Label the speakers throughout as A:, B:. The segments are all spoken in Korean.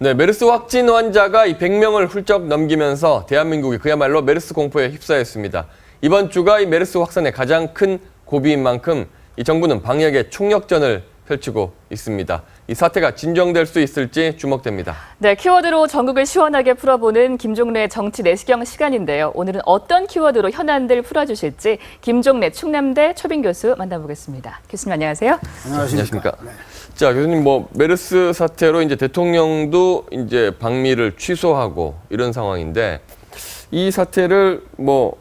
A: 네, 메르스 확진 환자가 100명을 훌쩍 넘기면서 대한민국이 그야말로 메르스 공포에 휩싸였습니다. 이번 주가 이 메르스 확산의 가장 큰 고비인 만큼 이 정부는 방역에 총력전을 펼치고 있습니다. 이 사태가 진정될 수 있을지 주목됩니다.
B: 네, 키워드로 전국을 시원하게 풀어보는 김종래 정치 내시경 시간인데요. 오늘은 어떤 키워드로 현안들 풀어주실지 김종래 충남대 초빙 교수 만나보겠습니다. 교수님 안녕하세요.
A: 안녕하십니까. 네. 자, 교수님 메르스 사태로 이제 대통령도 이제 방미를 취소하고 이런 상황인데 이 사태를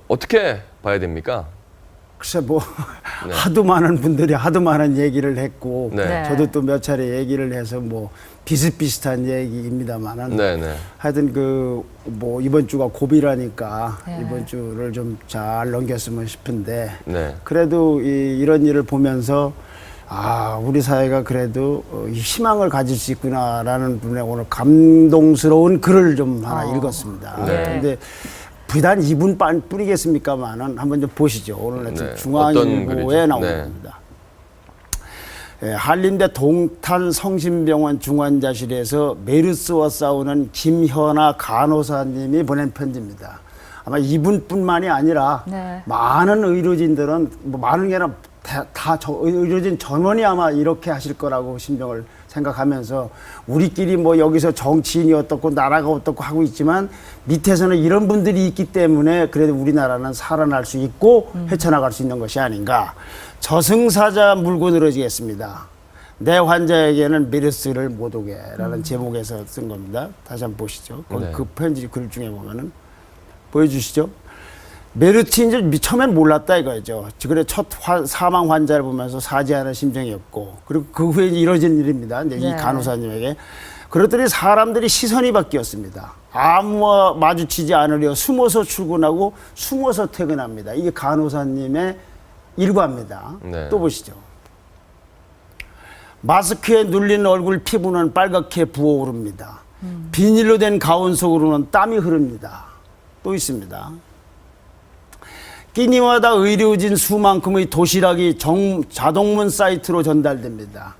A: 어떻게 봐야 됩니까?
C: 글쎄 네. 하도 많은 분들이 하도 많은 얘기를 했고
A: 네.
C: 저도 또 몇 차례 얘기를 해서 비슷비슷한 얘기입니다만은 하여튼 이번 주가 고비라니까 이번 주를 좀 잘 넘겼으면 싶은데 그래도 이런 일을 보면서 우리 사회가 그래도 희망을 가질 수 있구나라는 분에 오늘 감동스러운 글을 좀 하나 읽었습니다. 근데 비단 이분 뿐이겠습니까만은 한번 좀 보시죠. 오늘 중앙일보에 나온 겁니다. 한림대 동탄 성심병원 중환자실에서 메르스와 싸우는 김현아 간호사님이 보낸 편지입니다. 아마 이분뿐만이 아니라 많은 의료진들은 많은 게 아니라 다 의료진 전원이 아마 이렇게 하실 거라고 심정을 생각하면서 우리끼리 여기서 정치인이 어떻고 나라가 어떻고 하고 있지만 밑에서는 이런 분들이 있기 때문에 그래도 우리나라는 살아날 수 있고 헤쳐나갈 수 있는 것이 아닌가. 저승사자 물고 늘어지겠습니다. 내 환자에게는 메르스를 못 오게라는 제목에서 쓴 겁니다. 다시 한번 보시죠. 그 편지 글 중에 보면은 보여주시죠. 메르스인지 처음엔 몰랐다 이거죠. 그래 첫 사망 환자를 보면서 사죄하는 심정이었고 그리고 그 후에 이뤄진 일입니다. 이 간호사님에게. 그랬더니 사람들이 시선이 바뀌었습니다. 아무와 마주치지 않으려 숨어서 출근하고 숨어서 퇴근합니다. 이게 간호사님의 일과입니다. 또 보시죠. 마스크에 눌린 얼굴 피부는 빨갛게 부어오릅니다. 비닐로 된 가운 속으로는 땀이 흐릅니다. 또 있습니다. 끼니마다 의료진 수만큼의 도시락이 자동문 사이트로 전달됩니다.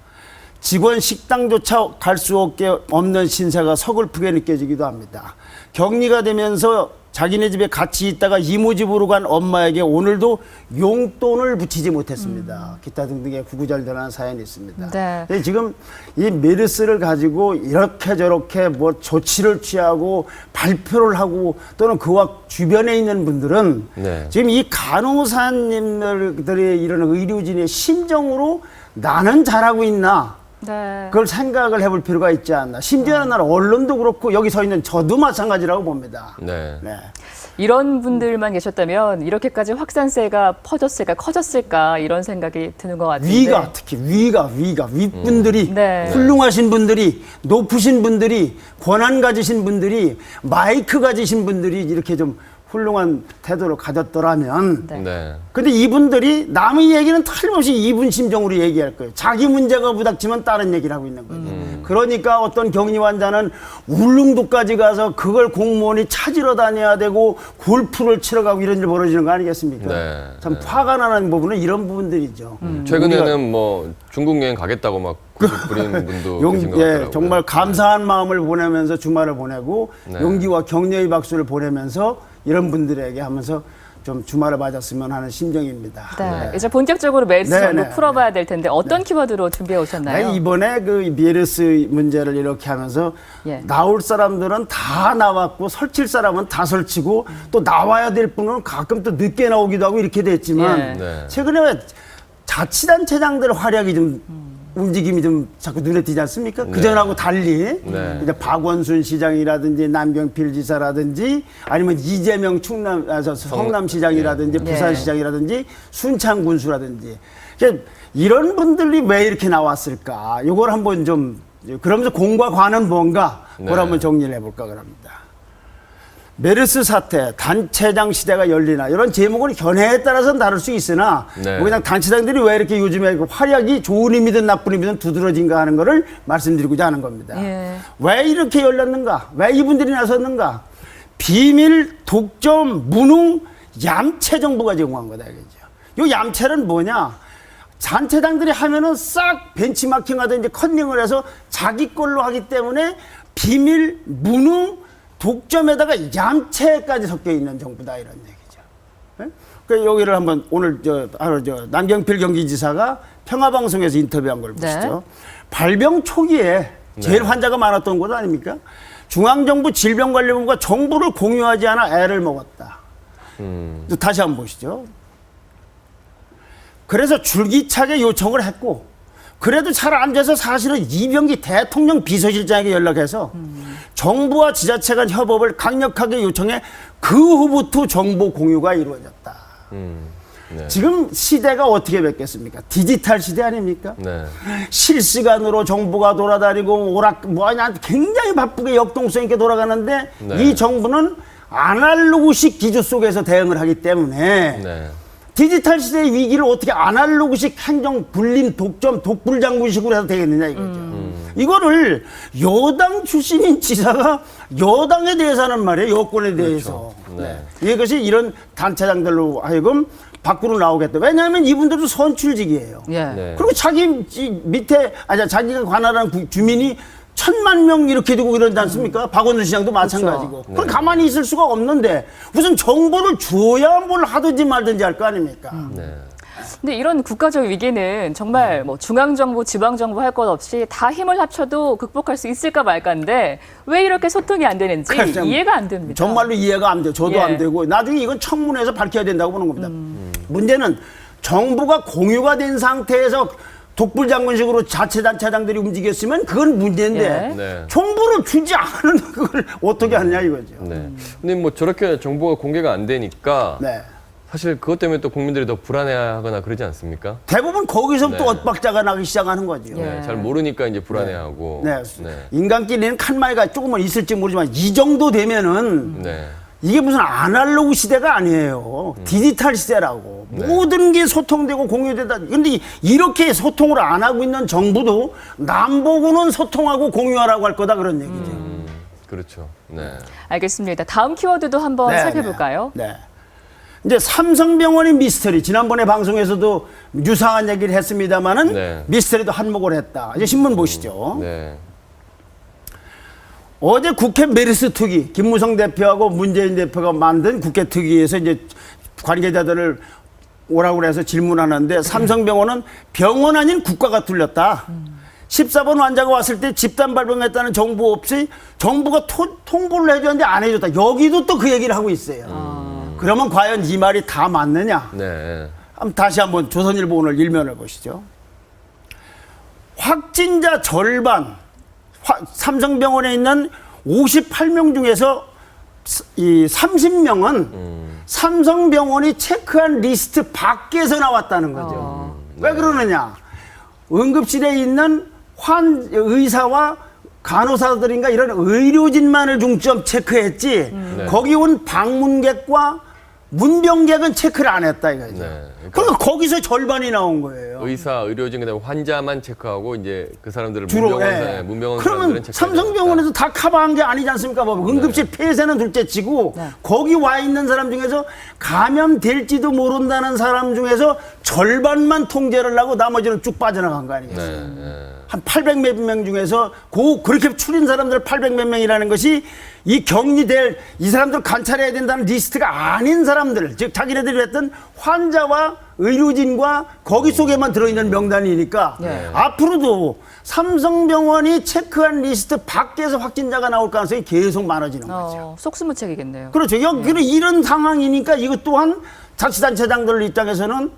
C: 직원 식당조차 갈 수 없는 신세가 서글프게 느껴지기도 합니다. 격리가 되면서 자기네 집에 같이 있다가 이모 집으로 간 엄마에게 오늘도 용돈을 붙이지 못했습니다. 기타 등등의 구구절절한 사연이 있습니다. 지금 이 메르스를 가지고 이렇게 저렇게 조치를 취하고 발표를 하고 또는 그와 주변에 있는 분들은 지금 이 간호사님들의 이런 의료진의 심정으로 나는 잘하고 있나 그걸 생각을 해볼 필요가 있지 않나. 심지어는 나는 언론도 그렇고 여기 서 있는 저도 마찬가지라고 봅니다.
B: 이런 분들만 계셨다면 이렇게까지 확산세가 커졌을까 이런 생각이 드는 것 같은데.
C: 특히 윗분들이 훌륭하신 분들이 높으신 분들이 권한 가지신 분들이 마이크 가지신 분들이 이렇게 좀 훌륭한 태도를 가졌더라면 근데 이분들이 남의 얘기는 틀림없이 이분 심정으로 얘기할 거예요. 자기 문제가 부닥치면 다른 얘기를 하고 있는 거예요. 그러니까 어떤 격리 환자는 울릉도까지 가서 그걸 공무원이 찾으러 다녀야 되고 골프를 치러 가고 이런 일 벌어지는 거 아니겠습니까? 참 화가 나는 부분은 이런 부분들이죠.
A: 최근에는 중국 여행 가겠다고 막 부린 분도 계신 것 같더라고요.
C: 정말 감사한 마음을 보내면서 주말을 보내고 용기와 격려의 박수를 보내면서 이런 분들에게 하면서 좀 주말을 맞았으면 하는 심정입니다.
B: 이제 본격적으로 메르스 전부 풀어봐야 될 텐데 어떤 키워드로 준비해 오셨나요?
C: 이번에 그 메르스 문제를 이렇게 하면서 나올 사람들은 다 나왔고 설칠 사람은 다 설치고 또 나와야 될 분은 가끔 또 늦게 나오기도 하고 이렇게 됐지만 최근에 왜 자치단체장들 활약이 좀 움직임이 좀 자꾸 눈에 띄지 않습니까? 그전하고 달리 이제 박원순 시장이라든지 남경필 지사라든지 아니면 이재명 성남시장이라든지 부산시장이라든지 순창 군수라든지 이런 분들이 왜 이렇게 나왔을까? 이걸 한번 좀 그러면서 공과 과는 뭔가 그걸 한번 정리를 해볼까 그럽니다. 메르스 사태, 단체장 시대가 열리나 이런 제목은 견해에 따라서는 다를 수 있으나 그냥 단체장들이 왜 이렇게 요즘에 활약이 좋은 의미든 나쁜 의미든 두드러진가 하는 거를 말씀드리고자 하는 겁니다. 왜 이렇게 열렸는가? 왜 이분들이 나섰는가? 비밀, 독점, 무능, 얌체 정부가 제공한 거다 이거죠. 이 얌체는 뭐냐? 단체장들이 하면은 싹 벤치마킹 하든지 컨닝을 해서 자기 걸로 하기 때문에 비밀, 무능, 독점에다가 얌체까지 섞여 있는 정부다 이런 얘기죠. 네? 그 여기를 한번 오늘 남경필 경기지사가 평화방송에서 인터뷰한 걸 보시죠.
B: 네.
C: 발병 초기에 제일 환자가 많았던 곳 아닙니까? 중앙정부 질병관리본부가 정보를 공유하지 않아 애를 먹었다. 또 다시 한번 보시죠. 그래서 줄기차게 요청을 했고 그래도 잘 안 돼서 사실은 이병기 대통령 비서실장에게 연락해서 정부와 지자체 간 협업을 강력하게 요청해 그 후부터 정보 공유가 이루어졌다.
A: 네.
C: 지금 시대가 어떻게 바뀌었습니까? 디지털 시대 아닙니까?
A: 네.
C: 실시간으로 정보가 돌아다니고 굉장히 바쁘게 역동성 있게 돌아가는데
A: 네.
C: 이 정부는 아날로그식 기조 속에서 대응을 하기 때문에
A: 네.
C: 디지털 시대의 위기를 어떻게 아날로그식 행정 분림 독점 독불장군식으로 해서 되겠느냐 이거죠. 이거를 여당 출신인 지사가 여당에 대해서 하는 말이에요. 여권에 대해서.
A: 그렇죠. 네.
C: 이것이 이런 단체장들로 하여금 밖으로 나오겠다. 왜냐하면 이분들도 선출직이에요.
B: 예.
A: 네.
C: 그리고 자기 밑에 자기가 관할하는 주민이 1,000만 명 이렇게 되고 이러지 않습니까? 박원순 시장도 마찬가지고. 그럼 가만히 있을 수가 없는데 무슨 정보를 줘야 뭘 하든지 말든지 할 거 아닙니까?
A: 네.
B: 근데 이런 국가적 위기는 정말 뭐 중앙정부, 지방정부 할 것 없이 다 힘을 합쳐도 극복할 수 있을까 말까인데 왜 이렇게 소통이 안 되는지
C: 그렇죠.
B: 이해가 안 됩니다.
C: 정말로 이해가 안 돼요. 저도
B: 예.
C: 안 되고 나중에 이건 청문회에서 밝혀야 된다고 보는 겁니다. 문제는 정부가 공유가 된 상태에서 독불장군식으로 자체단체장들이 움직였으면 그건 문제인데
B: 예.
A: 네.
C: 정보를 주지 않은 그걸 어떻게 하느냐 이거죠.
A: 네. 근데 뭐 저렇게 정보가 공개가 안 되니까
C: 네.
A: 사실 그것 때문에 또 국민들이 더 불안해하거나 그러지 않습니까?
C: 대부분 거기서부터
A: 네.
C: 엇박자가 나기 시작하는 거죠.
B: 예.
A: 네. 잘 모르니까 이제 불안해하고.
C: 네.
A: 네.
C: 인간끼리는 칸막이가 조금은 있을지 모르지만 이 정도 되면은
A: 네.
C: 이게 무슨 아날로그 시대가 아니에요. 디지털 시대라고.
A: 네.
C: 모든 게 소통되고 공유되다. 근데 이렇게 소통을 안 하고 있는 정부도 남보고는 소통하고 공유하라고 할 거다 그런 얘기죠.
A: 그렇죠. 네.
B: 알겠습니다. 다음 키워드도 한번 살펴볼까요?
C: 네. 이제 삼성병원의 미스터리. 지난번에 방송에서도 유사한 얘기를 했습니다만은
A: 네.
C: 미스터리도 한몫을 했다. 이제 신문 보시죠.
A: 네.
C: 어제 국회 메르스 특위, 김무성 대표하고 문재인 대표가 만든 국회 특위에서 이제 관계자들을 오라고 그래서 질문하는데 삼성병원은 병원 아닌 국가가 뚫렸다. 14번 환자가 왔을 때 집단 발병했다는 정보 없이 정부가 통보를 해줬는데 안 해줬다. 여기도 또 그 얘기를 하고 있어요. 그러면 과연 이 말이 다 맞느냐?
A: 네.
C: 다시 한번 조선일보 오늘 일면을 보시죠. 확진자 절반, 삼성병원에 있는 58명 중에서 이 30명은 삼성병원이 체크한 리스트 밖에서 나왔다는 거죠. 왜 그러느냐? 응급실에 있는 의사와 간호사들인가 이런 의료진만을 중점 체크했지 거기 온 방문객과 문병객은 체크를 안 했다 이거죠.
A: 네.
C: 그러니까 거기서 절반이 나온 거예요.
A: 의사, 의료진 그다음에 환자만 체크하고 이제 그 사람들을
C: 주로
A: 문병원
C: 그러면
A: 사람들은 체크하지
C: 삼성병원에서 다 커버한 게 아니지 않습니까? 뭐 응급실 폐쇄는 둘째치고 거기 와 있는 사람 중에서 감염될지도 모른다는 사람 중에서 절반만 통제를 하고 나머지는 쭉 빠져나간 거 아니겠어요?
A: 네.
C: 한 800몇 명 중에서 그렇게 추린 사람들 800몇 명이라는 것이 이 격리될 이 사람들 관찰해야 된다는 리스트가 아닌 사람들, 즉 자기네들이 했던 환자와 의료진과 거기 속에만 들어있는 명단이니까 앞으로도 삼성병원이 체크한 리스트 밖에서 확진자가 나올 가능성이 계속 많아지는 거죠.
B: 속수무책이겠네요.
C: 그렇죠. 이런 상황이니까 이것 또한 자치단체장들 입장에서는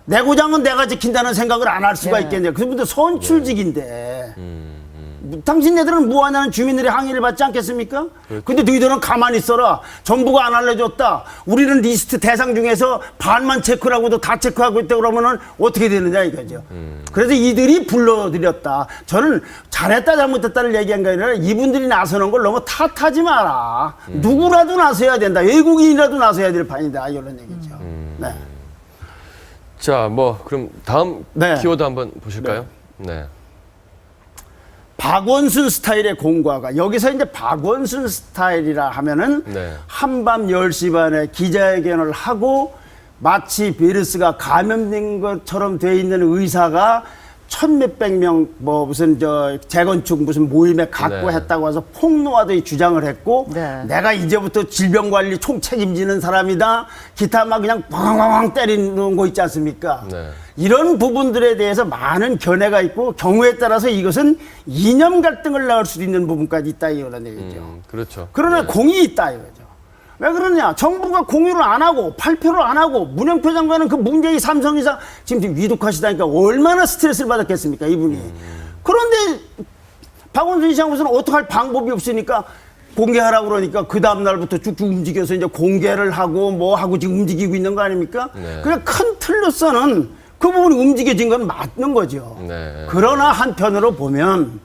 C: 내 고장은 내가 지킨다는 생각을 안 할 수가 있겠네요. 그분들 선출직인데 당신네들은 뭐하냐는 주민들의 항의를 받지 않겠습니까? 근데 너희들은 가만히 있어라. 정부가 안 알려줬다. 우리는 리스트 대상 중에서 반만 체크를 하고도 다 체크하고 있다 그러면은 어떻게 되느냐 이거죠. 그래서 이들이 불러들였다. 저는 잘했다 잘못했다를 얘기한 게 아니라 이분들이 나서는 걸 너무 탓하지 마라. 누구라도 나서야 된다. 외국인이라도 나서야 될 판이다. 이런 얘기죠. 네.
A: 자, 뭐 그럼 다음
C: 네.
A: 키워드 한번 보실까요? 네.
C: 박원순 스타일의 공과가 여기서 이제 박원순 스타일이라 하면은 한밤 10시 반에 기자회견을 하고 마치 비루스가 감염된 것처럼 돼 있는 의사가 천몇백 명 뭐 무슨 저 재건축 무슨 모임에 갖고
A: 네.
C: 했다고 해서 폭로하듯이 주장을 했고
B: 네.
C: 내가 이제부터 질병관리 총책임지는 사람이다. 기타 막 그냥 꽝꽝꽝 때리는 거 있지 않습니까?
A: 네.
C: 이런 부분들에 대해서 많은 견해가 있고 경우에 따라서 이것은 이념 갈등을 낳을 수도 있는 부분까지 있다 이런 얘기죠.
A: 그렇죠.
C: 그러나
A: 네.
C: 공이 있다 이거죠. 왜 그러냐? 정부가 공유를 안 하고 발표를 안 하고 문영표 장관은 그 문재인 삼성이사 지금 위독하시다니까 얼마나 스트레스를 받았겠습니까 이분이. 그런데 박원순 시장으로서는 어떻게 할 방법이 없으니까 공개하라고 그러니까 그 다음 날부터 쭉쭉 움직여서 이제 공개를 하고 뭐 하고 지금 움직이고 있는 거 아닙니까?
A: 네.
C: 그냥 큰 틀로서는 그 부분이 움직여진 건 맞는 거죠.
A: 네.
C: 그러나 한편으로 보면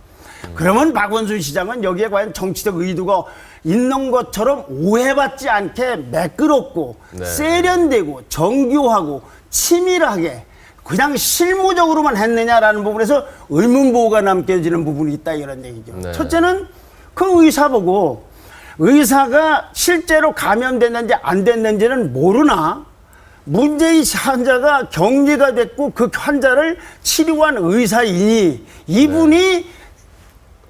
C: 그러면 박원순 시장은 여기에 과연 정치적 의도가 있는 것처럼 오해받지 않게 매끄럽고
A: 네.
C: 세련되고 정교하고 치밀하게 그냥 실무적으로만 했느냐라는 부분에서 의문부호가 남겨지는 부분이 있다 이런 얘기죠.
A: 네.
C: 첫째는 그 의사 보고 의사가 실제로 감염됐는지 안 됐는지는 모르나 문재인 환자가 격리가 됐고 그 환자를 치료한 의사이니 이분이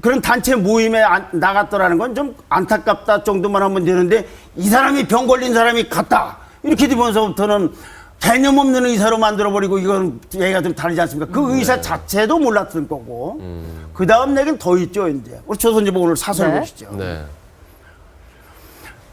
C: 그런 단체 모임에 나갔더라는 건 좀 안타깝다 정도만 하면 되는데 이 사람이 병 걸린 사람이 갔다 이렇게 되면서부터는 개념 없는 의사로 만들어버리고 이건 얘기가 좀 다르지 않습니까? 그 의사 자체도 몰랐을 거고 그 다음 얘기는 더 있죠 이제 우리 조선일보 오늘 사설
B: 네.
C: 보시죠.
A: 네.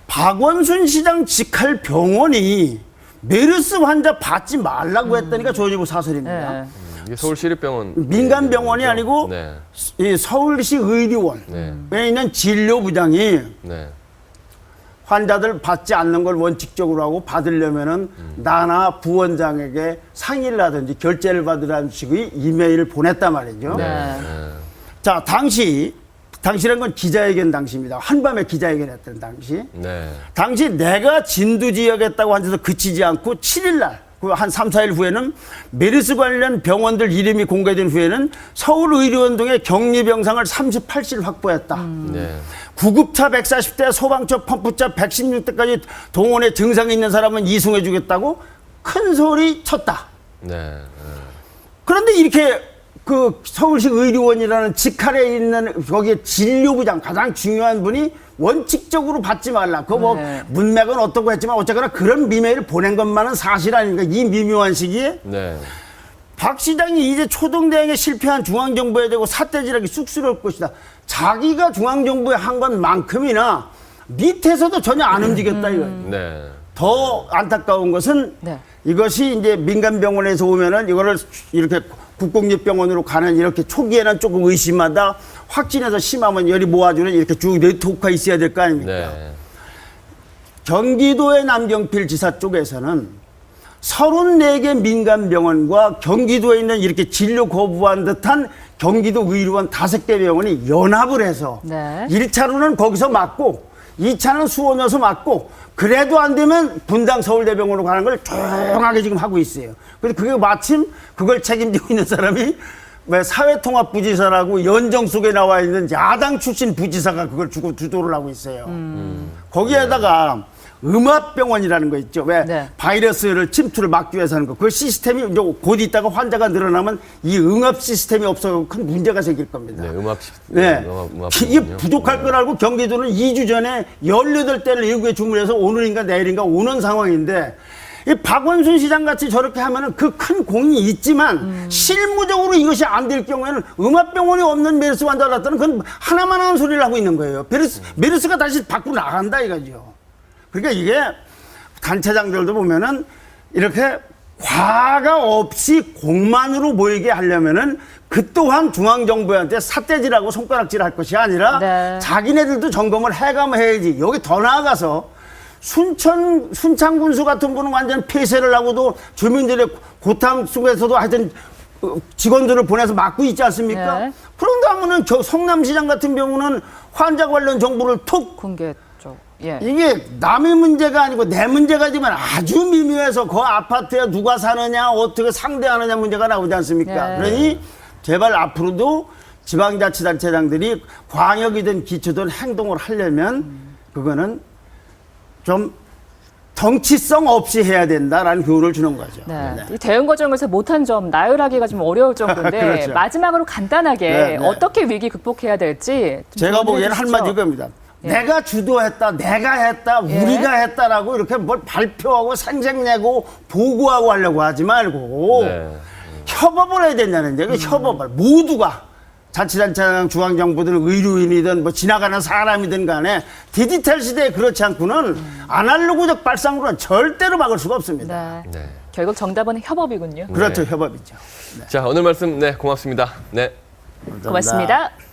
C: 박원순 시장 직할 병원이 메르스 환자 받지 말라고 했다니까 조선일보 사설입니다.
B: 네.
A: 이게 서울시립병원
C: 민간 병원이 아니고
A: 네.
C: 이 서울시 의료원에
A: 네.
C: 있는 진료부장이
A: 네.
C: 환자들 받지 않는 걸 원칙적으로 하고 받으려면은 나나 부원장에게 상의를 하든지 결제를 받으라는 식의 이메일을 보냈단 말이죠.
B: 네.
C: 자, 당시란 건 기자회견 당시입니다. 한밤에 기자회견 했던 당시.
A: 네.
C: 당시 내가 진두지휘하겠다고 한 데서 그치지 않고 7일날 한 3, 4일 후에는 메르스 관련 병원들 이름이 공개된 후에는 서울의료원동에 격리병상을 38실 확보했다.
A: 네.
C: 구급차 140대, 소방차 펌프차 116대까지 동원해 증상이 있는 사람은 이송해 주겠다고 큰 소리 쳤다.
A: 네.
C: 그런데 이렇게 그 서울시 의료원이라는 직할에 있는 거기에 진료부장 가장 중요한 분이 원칙적으로 받지 말라. 그거 뭐
B: 네.
C: 문맥은 어떻고 했지만 어쨌거나 그런 이메일을 보낸 것만은 사실 아닙니까? 이 미묘한 시기에
A: 네.
C: 박 시장이 이제 초동대응에 실패한 중앙정부에 대고 삿대질하기 쑥스러울 것이다. 자기가 중앙정부에 한 것만큼이나 밑에서도 전혀 안 움직였다 이거예요.
A: 네.
C: 더 안타까운 것은
B: 네.
C: 이것이 이제 민간병원에서 오면은 이거를 이렇게 국공립병원으로 가는 이렇게 초기에는 조금 의심하다 확진해서 심하면 열이 모아주는 이렇게 쭉 네트워크가 있어야 될 거 아닙니까?
A: 네.
C: 경기도의 남경필 지사 쪽에서는 34개 민간병원과 경기도에 있는 이렇게 진료 거부한 듯한 경기도 의료원 5개 병원이 연합을 해서
B: 네.
C: 1차로는 거기서 맞고 2차는 수원에서 맞고 그래도 안 되면 분당 서울대병원으로 가는 걸 조용하게 지금 하고 있어요. 근데 그게 마침 그걸 책임지고 있는 사람이 왜 사회통합부지사라고 연정 속에 나와 있는 야당 출신 부지사가 그걸 주도를 하고 있어요. 거기에다가 음압병원이라는 거 있죠. 왜
B: 네.
C: 바이러스를 침투를 막기 위해서 하는 거. 그 시스템이 이제 곧 있다가 환자가 늘어나면 이 응압 시스템이 없어서 큰 문제가 생길 겁니다.
A: 네. 음압.
C: 네.
A: 음압
C: 이게
A: 부분이요.
C: 부족할 걸 알고 경기도는 2주 전에 18대를 외국에 주문해서 오늘인가 내일인가 오는 상황인데 이 박원순 시장 같이 저렇게 하면은 그 큰 공이 있지만 실무적으로 이것이 안 될 경우에는 음압병원이 없는 메르스 환자를 낳았다는 그건 하나만 하는 소리를 하고 있는 거예요. 메르스가 다시 밖으로 나간다 이거죠. 그러니까 이게 단체장들도 보면은 이렇게 과가 없이 공만으로 보이게 하려면은 그 또한 중앙정부한테 삿대질하고 손가락질 할 것이 아니라
B: 네. 자기네들도
C: 점검을 해가면 해야지. 여기 더 나아가서 순창군수 같은 분은 완전 폐쇄를 하고도 주민들의 고통 속에서도 하여튼 직원들을 보내서 막고 있지 않습니까?
B: 네.
C: 그런가 하면은 성남시장 같은 경우는 환자 관련 정보를 톡
B: 공개했죠. 예.
C: 이게 남의 문제가 아니고 내 문제가지만 아주 미묘해서 그 아파트에 누가 사느냐 어떻게 상대하느냐 문제가 나오지 않습니까?
B: 네.
C: 그러니 제발 앞으로도 지방자치단체장들이 광역이든 기초든 행동을 하려면 그거는 좀 정치성 없이 해야 된다라는 교훈을 주는 거죠.
B: 네. 이 대응 과정에서 못한 점 나열하기가 좀 어려울 정도인데
C: 그렇죠.
B: 마지막으로 간단하게
C: 네.
B: 어떻게 위기 극복해야 될지 좀
C: 제가
B: 조언해
C: 보기에는
B: 주시죠.
C: 한마디 이겁니다.
B: 예.
C: 내가 주도했다, 내가 했다,
B: 예.
C: 우리가 했다라고 이렇게 뭘 발표하고 생색내고 보고하고 하려고 하지 말고
A: 네.
C: 협업을 해야 된다는 얘기. 협업을 모두가 자치단체장, 중앙정부든 의료인이든 뭐 지나가는 사람이든 간에 디지털 시대에 그렇지 않고는 아날로그적 발상으로는 절대로 막을 수가 없습니다.
B: 네.
A: 네.
B: 결국 정답은 협업이군요.
C: 그렇죠, 협업이죠.
A: 자, 오늘 말씀 네, 고맙습니다. 네.
C: 감사합니다.
B: 고맙습니다.